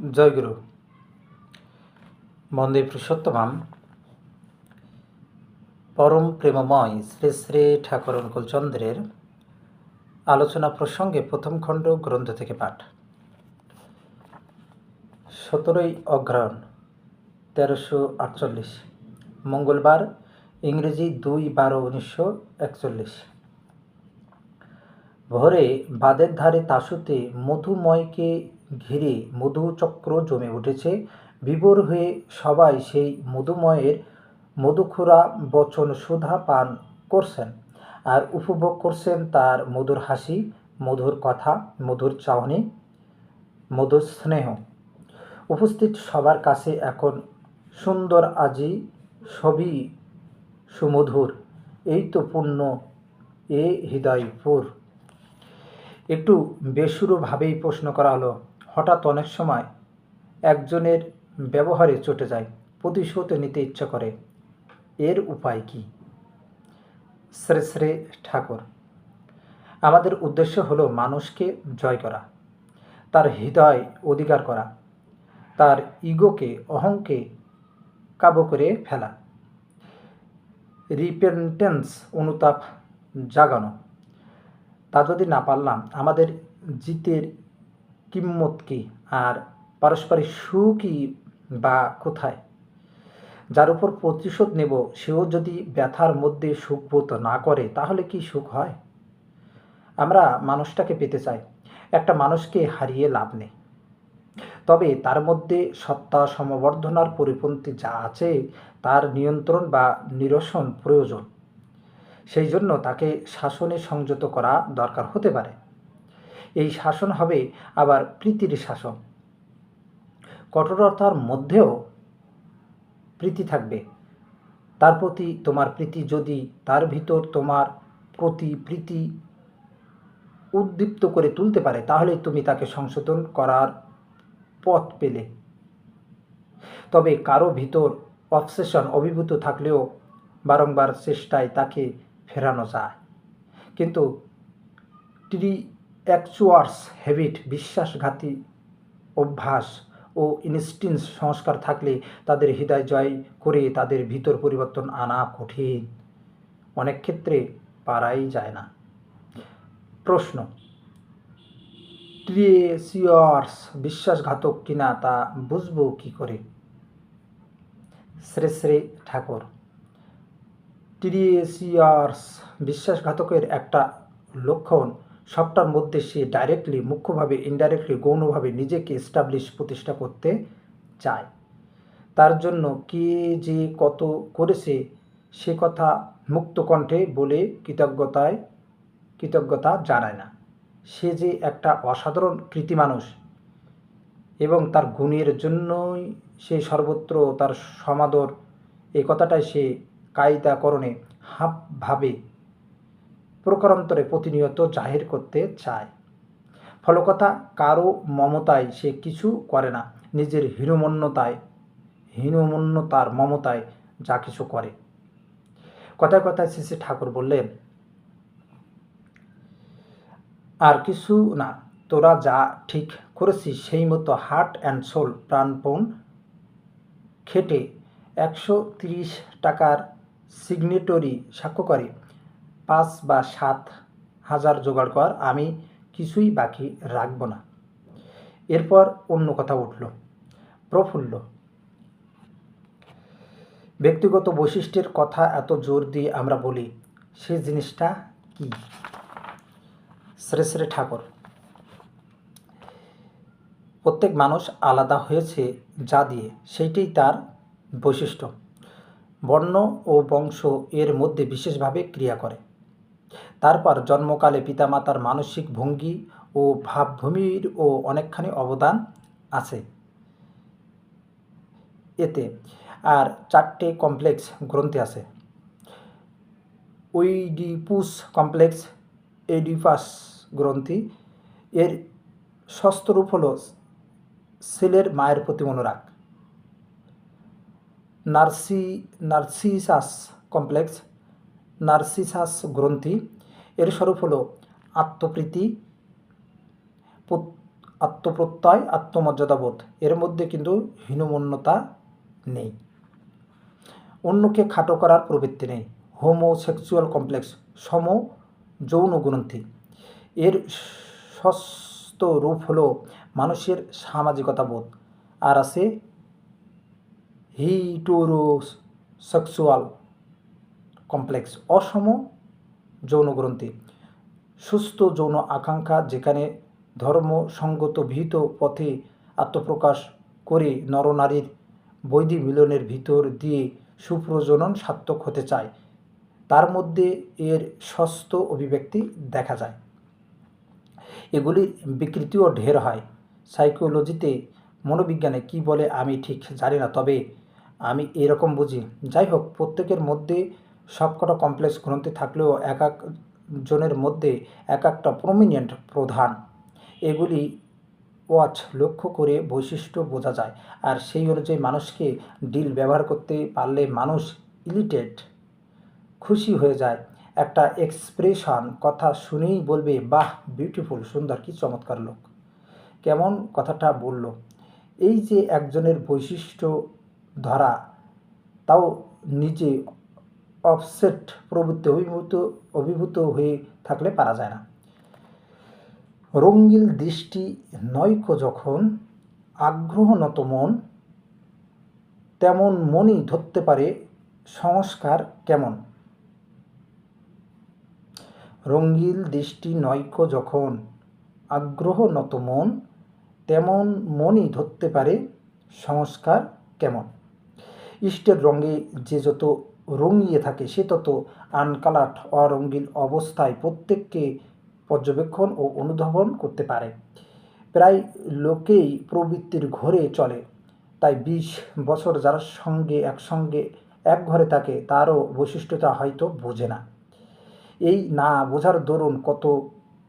জয়গুরু বন্দে পুরুষোত্তমাম পরম প্রেমময় শ্রী শ্রী ঠাকুর অনুকূলচন্দ্রের আলোচনা প্রসঙ্গে প্রথম খণ্ড গ্রন্থ থেকে পাঠ। 17ই অগ্রহায়ণ 1348 মঙ্গলবার, ইংরেজি 2/12/1941। ভোরে বাদের ধারে তাসুতে মধুময়কে ঘিরে মধুচক্র জমে উঠেছে। বিভোর হয়ে সবাই সেই মধুময়ের মধুখুরা বচন সুধা পান করছেন আর উপভোগ করছেন তার মধুর হাসি, মধুর কথা, মধুর চাহনি, মধুর স্নেহ। উপস্থিত সবার কাছে এখন সুন্দর আজি সবই সুমধুর। এই তো পুণ্য এ হৃদয়পুর। একটু বেসুরোভাবেই প্রশ্ন করা হলো। হঠাৎ অনেক সময় একজনের ব্যবহারে চটে যায়, প্রতিশোধ নিতে ইচ্ছা করে। এর উপায় কি? শ্রী শ্রী ঠাকুর: আমাদের উদ্দেশ্য হলো মানুষকে জয় করা, তার হৃদয় অধিকার করা, তার ইগোকে, অহংকে কাবু করে ফেলা, রিপেন্টেন্স, অনুতাপ জাগানো। তা যদি না পারলাম, আমাদের জিতের কিম্মত কি আর পারস্পরিক সুখই বা কোথায়? যার উপর প্রতিশোধ নেব সেও যদি ব্যথার মধ্যে সুখবোধ না করে, তাহলে কি সুখ হয়? আমরা মানুষটাকে পেতে চাই, একটা মানুষকে হারিয়ে লাভ নেই। তবে তার মধ্যে সত্তা সমবর্ধনার পরিপন্থী যা আছে তার নিয়ন্ত্রণ বা নিরসন প্রয়োজন। সেই জন্য তাকে শাসনে সংযত করা দরকার হতে পারে। এই শাসন হবে আবার প্রীতির শাসন। কঠোরতার মধ্যেও প্রীতি থাকবে। তার প্রতি তোমার প্রীতি যদি তার ভিতর তোমার প্রতি প্রীতি উদ্দীপ্ত করে তুলতে পারে, তাহলে তুমি তাকে সংশোধন করার পথ পেলে। তবে কারো ভিতর অবসেশন অভিভূত থাকলেও বারংবার চেষ্টায় তাকে ফেরানো যায়। কিন্তু ট্রিঅ্যাকচুয়ার্স হ্যাবিট, বিশ্বাসঘাতী অভ্যাস ও ইনস্টিন্স সংস্কার থাকলে তাদের হৃদয় জয় করে তাদের ভিতর পরিবর্তন আনা কঠিন, অনেক ক্ষেত্রে পারাই যায় না। প্রশ্ন: ট্রিঅ্যাকচুয়ার্স বিশ্বাসঘাতক কিনা তা বুঝবো কি করে? শ্রী শ্রী ঠাকুর: ট্রিঅ্যাকচুয়ার্স বিশ্বাসঘাতকের একটা লক্ষণ, সবটার মধ্যে সে ডাইরেক্টলি, মুখ্যভাবে, ইনডাইরেক্টলি, গৌণভাবে নিজেকে এস্টাবলিশ, প্রতিষ্ঠা করতে চায়। তার জন্য কে যে কত করেছে সে কথা মুক্ত কণ্ঠে বলে কৃতজ্ঞতা জানায় না। সে যে একটা অসাধারণ কৃতি মানুষ এবং তার গুণের জন্যই সে সর্বত্র তার সমাদর, এই কথাটাই সে কায়দাকরণে ভাবে প্রকারান্তরে প্রতিনিয়ত জাহির করতে চায়। ফলকথা, কারো মমতায় সে কিছু করে না, নিজের হীনমন্যতার মমতায় যা কিছু করে। কথায় কথায় শ্রী শ্রী ঠাকুর বললেন, আর কিছু না, তোরা যা ঠিক করেছিস সেই মতো হার্ট অ্যান্ড সোল, প্রাণপণ খেটে 130 টাকার সিগনেটরি স্বাক্ষরকারী 5 বা 7 হাজার জোগাড় কর, আমি কিছুই বাকি রাখব না। এরপর অন্য কথা উঠল। প্রফুল্ল: ব্যক্তিগত বৈশিষ্ট্যের কথা এত জোর দিয়ে আমরা বলি, সে জিনিসটা কি? শ্রী শ্রী ঠাকুর: প্রত্যেক মানুষ আলাদা হয়েছে যা দিয়ে, সেইটাই তার বৈশিষ্ট্য। বর্ণ ও বংশ এর মধ্যে বিশেষভাবে ক্রিয়া করে। তারপর জন্মকালে পিতামাতার মানসিক ভঙ্গি ও ভাবভূমির ও অনেকখানি অবদান আছে এতে। আর 4টে কমপ্লেক্স গ্রন্থি আছে: ওইডিপুস কমপ্লেক্স, এডিপাস গ্রন্থি। এর সস্তরূপ হল ছেলের মায়ের প্রতি অনুরাগ। নার্সিসাস কমপ্লেক্স, নার্সিসাস গ্রন্থি। এর স্বরূপ হল আত্মপ্রীতি। আত্মপ্রত্যয়, আত্মমর্যাদাবোধ, এর মধ্যে কিন্তু হীনমন্যতা নেই। অন্যকে খাটো করার প্রবৃত্তি নেই। হোমোসেক্সুয়াল কমপ্লেক্স, সম যৌন গ্রন্থি, এর সস্ত রূপ হলো মানুষের সামাজিকতা বোধ। আর আছে হিটোরোসেক্সুয়াল কমপ্লেক্স, অসম যৌন গ্রন্থি, সুস্থ যৌন আকাঙ্ক্ষা, যেখানে ধর্মসঙ্গত বিহিত পথে আত্মপ্রকাশ করে নরনারীর বৈধি মিলনের ভিতর দিয়ে সুপ্রজনন সার্থক হতে চায়, তার মধ্যে এর সস্ত অভিব্যক্তি দেখা যায়। এগুলির বিকৃতিও ঢের হয়। সাইকোলজিতে, মনোবিজ্ঞানে কি বলে আমি ঠিক জানি না, তবে আমি এরকম বুঝি। যাই হোক, প্রত্যেকের মধ্যে সবকটা কমপ্লেক্স গ্রন্থি থাকলেও এক এক জনের মধ্যে এক একটা প্রমিনেন্ট প্রধান। এগুলি ওয়াচ লক্ষ্য করে বৈশিষ্ট্য বোঝা যায়, আর সেই অনুযায়ী মানুষকে ডিল ব্যবহার করতে পারলে মানুষ ইলিটেট, খুশি হয়ে যায়। একটা এক্সপ্রেশন কথা শুনেই বলবে, বাহ, বিউটিফুল, সুন্দর, কি চমৎকার লোক, কেমন কথাটা বলল। এই যে একজনের বৈশিষ্ট্য ধরা, তাও নিজে অফসেট প্রবৃত্তি অভিভূত হয়ে থাকলে পারা যায় না। রঙ্গিল দৃষ্টি নৈক যখন, আগ্রহনত মন, তেমন মনই ধরতে পারে সংস্কার কেমন। রঙ্গিল দৃষ্টি নৈক যখন, আগ্রহনত মন, তেমন মনই ধরতে পারে সংস্কার কেমন। ইষ্টের রঙে যে যত রঙিয়ে থাকে, সে তত আনকালাট অরঙ্গিল অবস্থায় প্রত্যেককে পর্যবেক্ষণ ও অনুধাবন করতে পারে। প্রায় লোকেই প্রবৃত্তির ঘোরে চলে, তাই 20 বছর যার সঙ্গে একসঙ্গে এক ঘরে থাকে, তারও বৈশিষ্ট্যটা হয়তো বোঝে না। এই না বোঝার দরুন কত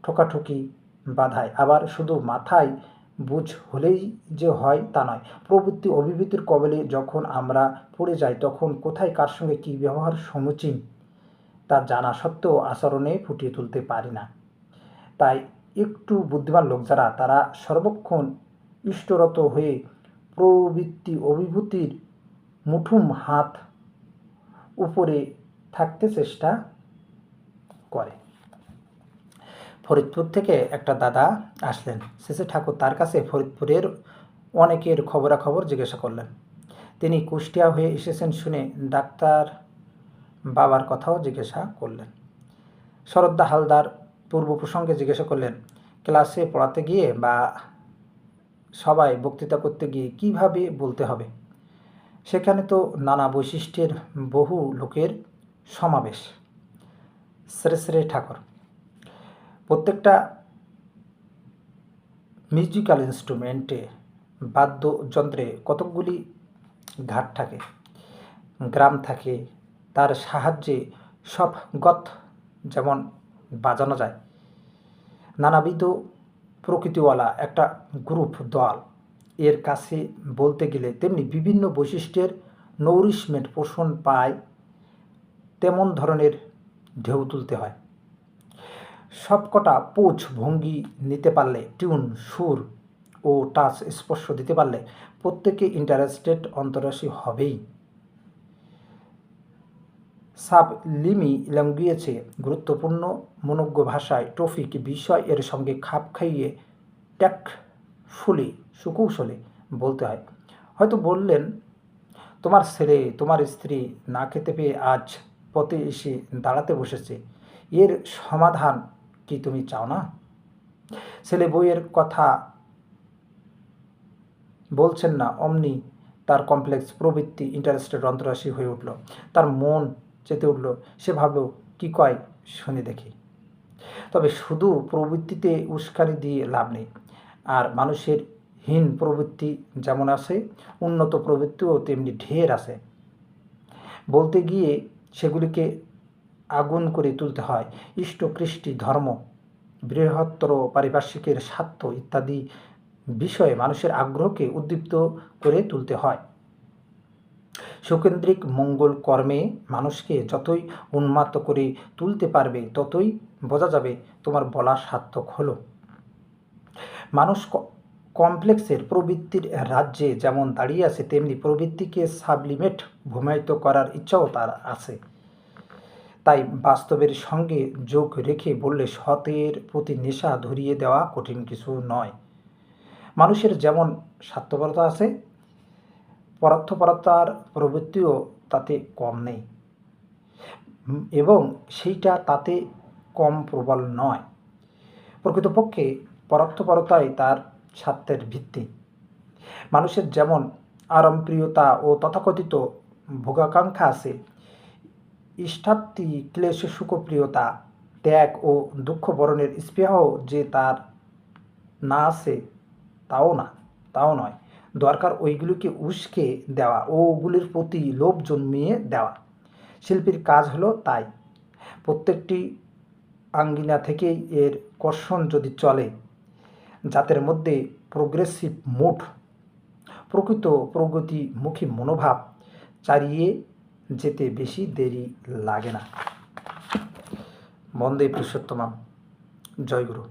ঠোকাঠুকি বাধায়। আবার শুধু মাথায় বুঝ হলেই যে হয় তা নয়। প্রবৃত্তি অভিভূতির কবলে যখন আমরা পড়ে যাই, তখন কোথায় কার সঙ্গে কী ব্যবহার সমীচীন তা জানা সত্ত্বেও আচরণে ফুটিয়ে তুলতে পারি না। তাই একটু বুদ্ধিমান লোক যারা, তারা সর্বক্ষণ ইষ্টরত হয়ে প্রবৃত্তি অভিভূতির মুঠুম হাত উপরে থাকতে চেষ্টা করে। ফরিদপুর থেকে একটা দাদা আসলেন। শেষে ঠাকুর তার কাছে ফরিদপুরের অনেকের খবরাখবর জিজ্ঞাসা করলেন। তিনি কুষ্টিয়া হয়ে এসেছেন শুনে ডাক্তার বাবার কথাও জিজ্ঞাসা করলেন। শরদ্দা হালদার পূর্ব প্রসঙ্গে জিজ্ঞাসা করলেন, ক্লাসে পড়াতে গিয়ে বা সবাই বক্তৃতা করতে গিয়ে কিভাবে বলতে হবে। সেখানে তো নানা বৈশিষ্ট্যের বহু লোকের সমাবেশ। শ্রী শ্রী ঠাকুর, প্রত্যেকটা মিউজিক্যাল ইনস্ট্রুমেন্টে, বাদ্যযন্ত্রে কতকগুলি ঘাট থাকে, গ্রাম থাকে, তার সাহায্যে সব গত যেমন বাজানো যায়। নানাবিধ প্রকৃতিওয়ালা একটা গ্রুপ, দল, এর কাছে বলতে গেলে তেমনি বিভিন্ন বৈশিষ্ট্যের নৌরিশমেন্ট পোষণ পায়, তেমন ধরনের ঢেউ তুলতে হয়। সবকটা পোজ ভঙ্গি নিতে পারলে, টিউন, সুর ও টাচ, স্পর্শ দিতে পারলে প্রত্যেকে ইন্টারেস্টেড অন্তরাসী হবেই। সাবলিমি ল্যাঙ্গুয়েজে, গুরুত্বপূর্ণ মনোজ্ঞ ভাষায় টপিক বিষয় এর সঙ্গে খাপ খাইয়ে ট্যাক্টফুলি, সুকৌশলে বলতে হয়। হয়তো বললেন, তোমার ছেলে, তোমার স্ত্রী না খেতে পেয়ে আজ পথে এসে দাঁড়াতে বসেছে, এর সমাধান কি তুমি চাও না? ছেলে বইয়ের কথা বলছেন না, অমনি তার কমপ্লেক্স প্রবৃত্তি ইন্টারেস্টেড অন্তরাসী হয়ে উঠল, তার মন চেতে উঠল। সে ভাবল, কি কয় শুনে দেখি। তবে শুধু প্রবৃত্তিতে উস্কানি দিয়ে লাভ নেই। আর মানুষের হীন প্রবৃত্তি যেমন আছে, উন্নত প্রবৃত্তিও তেমনি ঢের আছে। বলতে গিয়ে সেগুলিকে আগুন করে তুলতে হয়। ইষ্ট, কৃষ্টি, ধর্ম, বৃহত্তর পারিপার্শ্বিকের স্বার্থ ইত্যাদি বিষয়ে মানুষের আগ্রহকে উদ্দীপ্ত করে তুলতে হয়। সুকেন্দ্রিক মঙ্গল কর্মে মানুষকে যতই উন্মাত্ত করে তুলতে পারবে, ততই বোঝা যাবে তোমার বলা সার্থক হলো। মানুষ কমপ্লেক্সের প্রবৃত্তির রাজ্যে যেমন দাঁড়িয়ে আছে, তেমনি প্রবৃত্তিকে সাবলিমেট ভূমায়িত করার ইচ্ছাও তার আছে। তাই বাস্তবের সঙ্গে যোগ রেখে বললে সতের প্রতি নেশা ধরিয়ে দেওয়া কঠিন কিছু নয়। মানুষের যেমন স্বার্থপরতা আছে, পরার্থপরতার প্রবৃত্তিও তাতে কম নেই, এবং সেইটা তাতে কম প্রবল নয়। প্রকৃতপক্ষে পরার্থপরতাই তার স্বার্থের ভিত্তি। মানুষের যেমন আরামপ্রিয়তা ও তথাকথিত ভোগাকাঙ্ক্ষা আছে, ইষ্টাপ্তি ক্লেশ সুখপ্রিয়তা, ত্যাগ ও দুঃখ বরণের স্পৃহাও যে তার না আছে তাও নয়। দরকার ওইগুলিকে উস্কে দেওয়া ও ওগুলির প্রতি লোভ জন্মিয়ে দেওয়া। শিল্পীর কাজ হলো তাই। প্রত্যেকটি আঙ্গিনা থেকেই এর কর্ষণ যদি চলে, জাতের মধ্যে প্রোগ্রেসিভ মুড, প্রকৃত প্রগতিমুখী মনোভাব চালিয়ে যেতে বেশি দেরি লাগে না। বন্দে পুরুষোত্তমম। জয় গুরু।